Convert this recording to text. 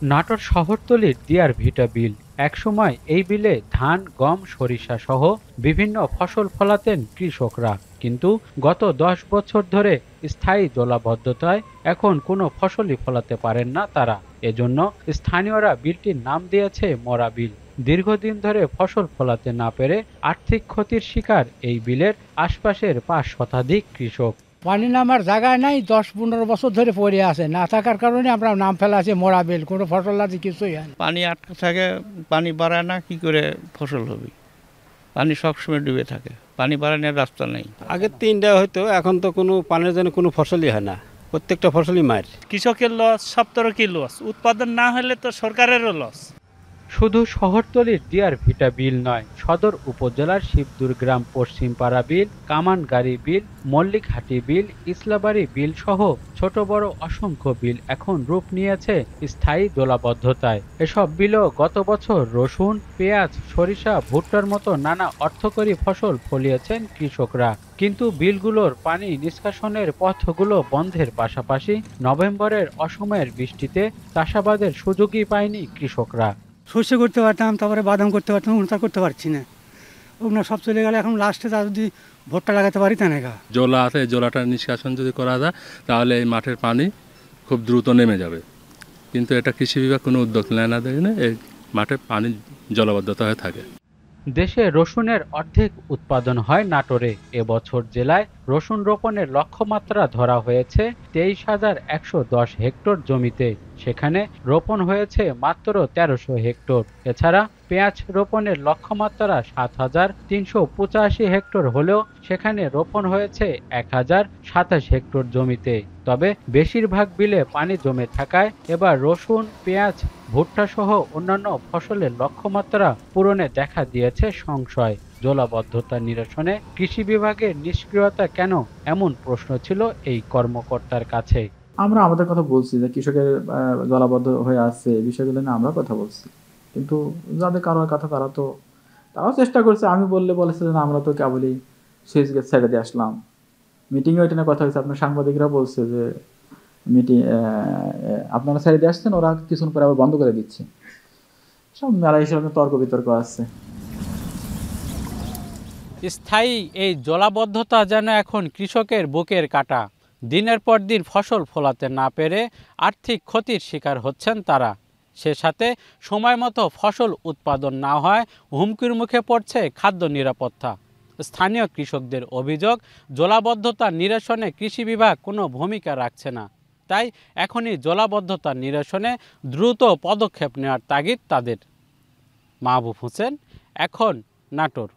নাটোর শহরতলির দিয়ার ভিটা বিল একসময় এই বিলে ধান, গম, সরিষা সহ বিভিন্ন ফসল ফলাতেন কৃষকরা। কিন্তু গত ১০ বছর ধরে স্থায়ী জলাবদ্ধতায় এখন কোনো ফসলই ফলাতে পারেন না তারা। এজন্য স্থানীয়রা বিলটির নাম দিয়েছে মরা বিল। দীর্ঘদিন ধরে ফসল ফলাতে না পেরে আর্থিক ক্ষতির শিকার এই বিলের আশপাশের ৫ শতাধিক কৃষক। পানি নামার জায়গায় নাই, ১০-১৫ বছর ধরে পড়ে আছে। না থাকার কারণে আমরা নাম ফেলা আছে মরা বিল, কোনো ফসল আছে কিছুই হয় না। পানি আটকে থাকে, পানি বাড়ায় না, কি করে ফসল হবে? পানি সবসময় ডুবে থাকে, পানি বাড়ানোর রাস্তা নেই। আগে ৩টা হয়তো, এখন তো কোনো পানির জন্য কোনো ফসলই হয় না, প্রত্যেকটা ফসলই মার। কৃষকের লস, সব তরফই লস। উৎপাদন না হলে তো সরকারেরও লস। শুধু শহরতলির দিয়ার ভিটা বিল নয়, সদর উপজেলার শিবদুর গ্রাম পশ্চিমপাড়া বিল, কামানগাড়ি বিল, মল্লিকহাটি বিল, ইসলাবাড়ি বিল সহ ছোট বড় অসংখ্য বিল এখন রূপ নিয়েছে স্থায়ী জলাবদ্ধতায়। এসব বিলও গত বছর রসুন, পেঁয়াজ, সরিষা, ভুট্টার মতো নানা অর্থকরী ফসল ফলিয়েছেন কৃষকরা। কিন্তু বিলগুলোর পানি নিষ্কাশনের পথগুলো বন্ধের পাশাপাশি নভেম্বরের অসময়ের বৃষ্টিতে চাষাবাদের সুযোগই পায়নি কৃষকরা। শস্য করতে পারতাম, তারপরে বাদাম করতে পারতাম, ওটা করতে পারছি না। ওগুলো সব চলে গেলে। এখন লাস্টে তা যদি ভুট্টা লাগাতে পারি তা না। জোলা আছে, জোলাটা নিষ্কাশন যদি করা যায় তাহলে এই মাঠের পানি খুব দ্রুত নেমে যাবে। কিন্তু এটা কৃষি বিভাগ কোনো উদ্যোগ নেয় না, দেখে এই মাঠে পানি জলাবদ্ধতা হয়ে থাকে। দেশে রসুনের অর্ধেক উৎপাদন হয় নাটোরে। এবছর জেলায় রসুন রোপণের লক্ষ্যমাত্রা ধরা হয়েছে ২৩,১১০ হেক্টর জমিতে। সেখানে রোপণ হয়েছে মাত্র ১৩০০ হেক্টর। এছাড়া পেঁয়াজ রোপণের লক্ষ্যমাত্রা ৭,৩৮৫ হেক্টর হলেও সেখানে রোপণ হয়েছে ১,০২৭ হেক্টর জমিতে। তবে বেশিরভাগ বিলে পানি জমে থাকায় এবার রসুন, পেঁয়াজ, ভুট্টা সহ অন্যান্য ফসলের লক্ষ্যমাত্রা পূরণে দেখা দিয়েছে সংশয়। জলাবদ্ধতা নিরসনে কৃষি বিভাগের নিষ্ক্রিয়তা কেন, এমন প্রশ্ন ছিল এই কর্মকর্তার কাছে। আমরা আমাদের কথা বলছি যে কৃষকের জলাবদ্ধ হয়ে আসছে, এই বিষয়গুলো নিয়ে আমরা কথা বলছি। কিন্তু যাদের কারোর কথা তারাও চেষ্টা করছে। আমি বলেছিলেন আমরা তো কেবলই সুইচ গেট ছেড়ে দিয়ে আসলাম। মিটিংয়ে ওইটা নিয়ে কথা হয়েছে। আপনার সাংবাদিকরা বলছে যে আপনারা ছেড়ে দিয়ে আসছেন, ওরা কিছুক্ষণ পরে আবার বন্ধ করে দিচ্ছে। সব মেলা হিসেবে তর্ক বিতর্ক আছে। স্থায়ী এই জলাবদ্ধতা যেন এখন কৃষকের বুকের কাঁটা। দিনের পর দিন ফসল ফলাতে না পেরে আর্থিক ক্ষতির শিকার হচ্ছেন তারা। সে সাথে সময় মতো ফসল উৎপাদন না হয় হুমকির মুখে পড়ছে খাদ্য নিরাপত্তা। স্থানীয় কৃষকদের অভিযোগ, জলাবদ্ধতা নিরসনে কৃষি বিভাগ কোনো ভূমিকা রাখছে না। তাই এখনই জলাবদ্ধতা নিরসনে দ্রুত পদক্ষেপ নেওয়ার তাগিদ তাদের। মাহবুব হোসেন, এখন, নাটোর।